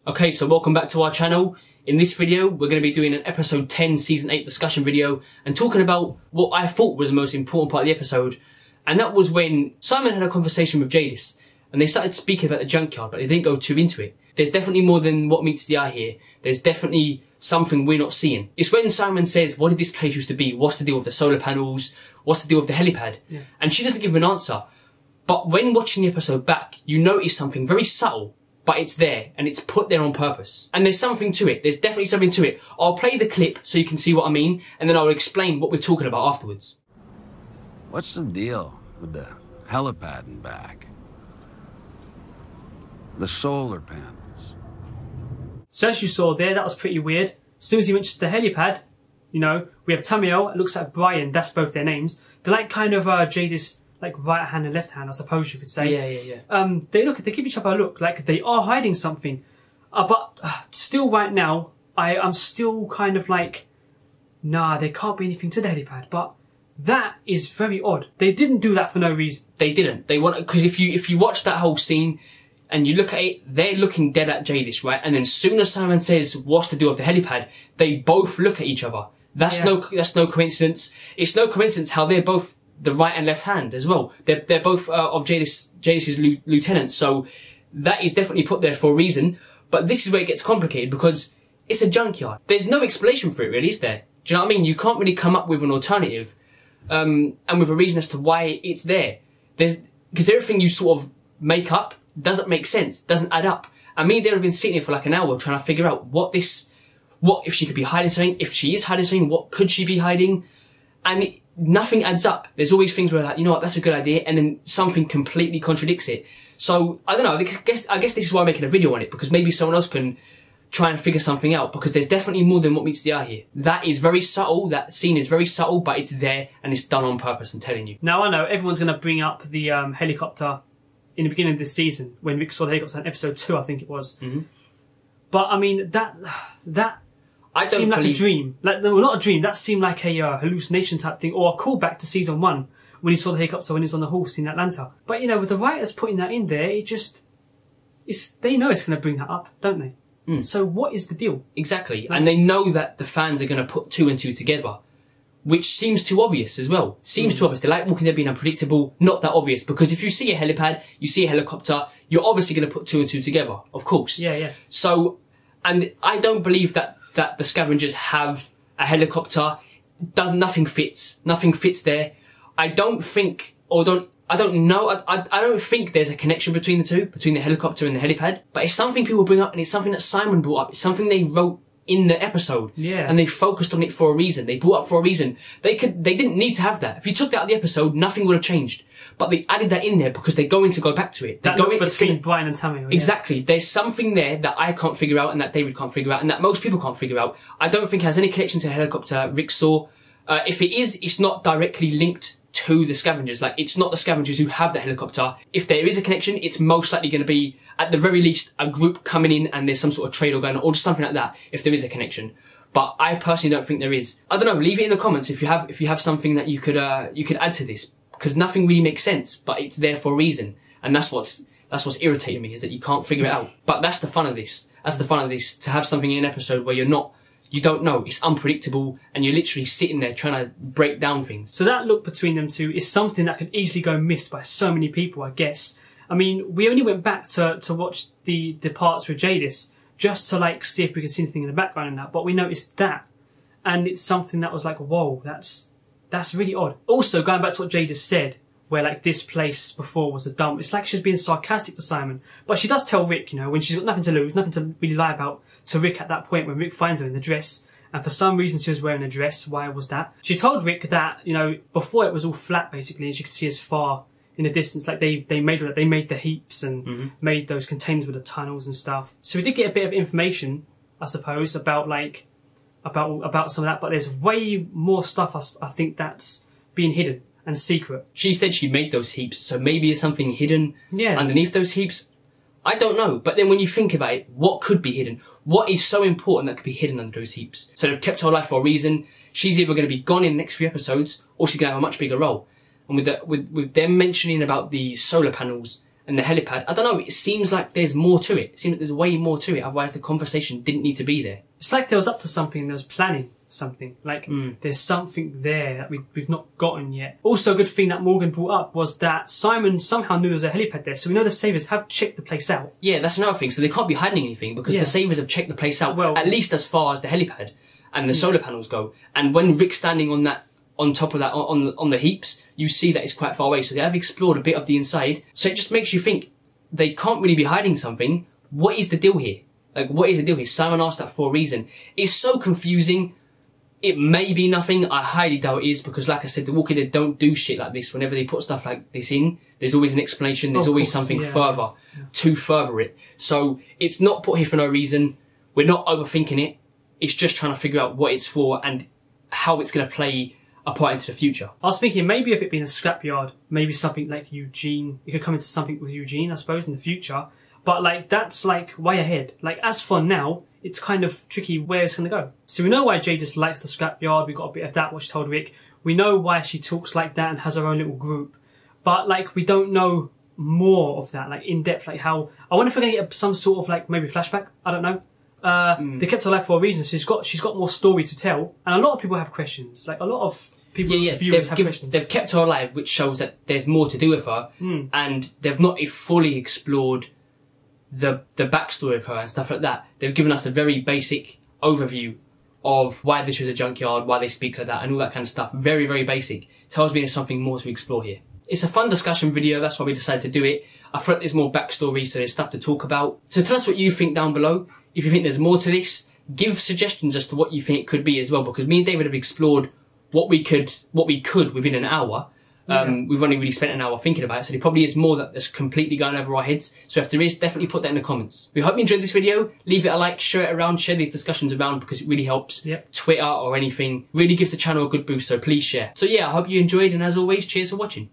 Okay, so welcome back to our channel. In this video, we're going to be doing an episode 10 season 8 discussion video and talking about what I thought was the most important part of the episode. And that was when Simon had a conversation with Jadis and they started speaking about the junkyard, but they didn't go too into it. There's definitely more than what meets the eye here. There's definitely something we're not seeing. It's when Simon says, what did this place used to be? What's the deal with the solar panels? What's the deal with the helipad? Yeah. And she doesn't give him an answer. But when watching the episode back, you notice something very subtle, but it's there and it's put there on purpose. And there's something to it. There's definitely something to it. I'll play the clip so you can see what I mean, and then I'll explain what we're talking about afterwards. What's the deal with the helipad and back? The solar panels. So as you saw there, that was pretty weird. As soon as he mentions the helipad, you know, we have Tamiel, it looks like Brian, that's both their names. They're like kind of Jadis, like right hand and left hand, I suppose you could say. Yeah. They give each other a look, like they are hiding something. But still right now, I'm still kind of like, nah, there can't be anything to the helipad. But that is very odd. They didn't do that for no reason. They didn't. They want, because if you watch that whole scene and you look at it, they're looking dead at Jadis, right? And then as soon as Simon says, what's the deal with the helipad, they both look at each other. That's no coincidence. It's no coincidence how they're both the right and left hand as well. They're both of Jadis's lieutenants, so that is definitely put there for a reason. But this is where it gets complicated because it's a junkyard. There's no explanation for it, really, is there? Do you know what I mean? You can't really come up with an alternative and with a reason as to why it's there. Because everything you sort of make up doesn't make sense, doesn't add up. I mean, they've been sitting here for like an hour trying to figure out what if she could be hiding something, if she is hiding something, what could she be hiding? And nothing adds up. There's always things where like, you know what, that's a good idea, and then something completely contradicts it. So, I don't know, I guess this is why I'm making a video on it, because maybe someone else can try and figure something out, because there's definitely more than what meets the eye here. That is very subtle, that scene is very subtle, but it's there, and it's done on purpose, I'm telling you. Now I know everyone's going to bring up the helicopter in the beginning of this season, when Rick saw the helicopter in episode 2, I think it was. Mm-hmm. But, I mean, that seemed like a dream. Like, well, not a dream, that seemed like a hallucination type thing, or a callback to season 1, when he saw the helicopter when he was on the horse in Atlanta. But, you know, with the writers putting that in there, they know it's going to bring that up, don't they? Mm. So what is the deal? Exactly. Like, and they know that the fans are going to put 2 and 2 together, which seems too obvious as well. Seems too obvious. They like Walking Dead being unpredictable, not that obvious, because if you see a helipad, you see a helicopter, you're obviously going to put 2 and 2 together, of course. Yeah. So, and I don't believe that the scavengers have a helicopter. Nothing fits there. I don't think there's a connection between the two, between the helicopter and the helipad. But it's something people bring up, and it's something that Simon brought up. It's something they wrote in the episode. Yeah. And they focused on it for a reason. They brought up for a reason. They didn't need to have that. If you took that out of the episode, nothing would have changed. But they added that in there because they're going to go back to it. Between Brian and Tammy. Exactly. There's something there that I can't figure out, and that David can't figure out, and that most people can't figure out. I don't think it has any connection to the helicopter Rick saw. If it is, it's not directly linked to the scavengers. Like, it's not the scavengers who have the helicopter. If there is a connection, it's most likely going to be, at the very least, a group coming in and there's some sort of trade or going on, or just something like that, if there is a connection. But I personally don't think there is. I don't know, leave it in the comments if you have something that you could add to this. Because nothing really makes sense, but it's there for a reason. And that's what's irritating me, is that you can't figure it out. But that's the fun of this. That's the fun of this, to have something in an episode where you don't know, it's unpredictable, and you're literally sitting there trying to break down things. So that look between them two is something that could easily go missed by so many people, I guess. I mean, we only went back to watch the parts with Jadis, just to like see if we could see anything in the background and that, but we noticed that. And it's something that was like, whoa, that's really odd. Also, going back to what Jadis said, where like this place before was a dump, it's like she's being sarcastic to Simon. But she does tell Rick, you know, when she's got nothing to lose, nothing to really lie about, to Rick at that point when Rick finds her in the dress. And for some reason she was wearing a dress. Why was that? She told Rick that, you know, before it was all flat basically, and she could see as far in the distance, like they made the heaps and made those containers with the tunnels and stuff. So we did get a bit of information, I suppose, about some of that, but there's way more stuff I think that's being hidden and secret. She said she made those heaps, so maybe there's something hidden underneath those heaps. I don't know, but then when you think about it, what could be hidden? What is so important that could be hidden under those heaps? So they've kept her alive for a reason. She's either going to be gone in the next few episodes, or she's going to have a much bigger role. And with them mentioning about the solar panels and the helipad. I don't know, it seems like there's more to it. It seems like there's way more to it, otherwise the conversation didn't need to be there. It's like they was up to something, they was planning something. Like, there's something there that we've not gotten yet. Also, a good thing that Morgan brought up was that Simon somehow knew there was a helipad there, so we know the Savers have checked the place out. Yeah, that's another thing. So they can't be hiding anything, because the Savers have checked the place out, well, at least as far as the helipad and the solar panels go. And when Rick's standing on that, on top of that, on the heaps, you see that it's quite far away. So they have explored a bit of the inside. So it just makes you think they can't really be hiding something. What is the deal here? Like, what is the deal here? Simon asked that for a reason. It's so confusing. It may be nothing. I highly doubt it is, because like I said, the Walking Dead don't do shit like this. Whenever they put stuff like this in, there's always an explanation. There's always something further to further it. So it's not put here for no reason. We're not overthinking it. It's just trying to figure out what it's for and how it's going to play a part into the future. I was thinking maybe if it being a scrapyard, maybe something like Eugene. It could come into something with Eugene, I suppose, in the future. But like, that's like way ahead. Like, as for now, it's kind of tricky where it's going to go. So we know why Jadis likes the scrapyard. We got a bit of that, what she told Rick. We know why she talks like that and has her own little group. But like, we don't know more of that, like in depth, like how. I wonder if we're going to get some sort of like maybe flashback. I don't know. They kept her alive for a reason. So she's got more story to tell, and a lot of people have questions. Like a lot of people, viewers have questions. They've kept her alive, which shows that there's more to do with her, and they've not fully explored the backstory of her and stuff like that. They've given us a very basic overview of why this was a junkyard, why they speak like that, and all that kind of stuff. Very, very basic. Tells me there's something more to explore here. It's a fun discussion video, that's why we decided to do it. I thought there's more backstory, so there's stuff to talk about. So tell us what you think down below. If you think there's more to this, give suggestions as to what you think it could be as well, because me and David have explored what we could within an hour. We've only really spent an hour thinking about it, so there probably is more that's completely going over our heads. So if there is, definitely put that in the comments. We hope you enjoyed this video. Leave it a like, share it around, share these discussions around, because it really helps. Twitter or anything really gives the channel a good boost, so please share. So yeah, I hope you enjoyed, and as always, cheers for watching.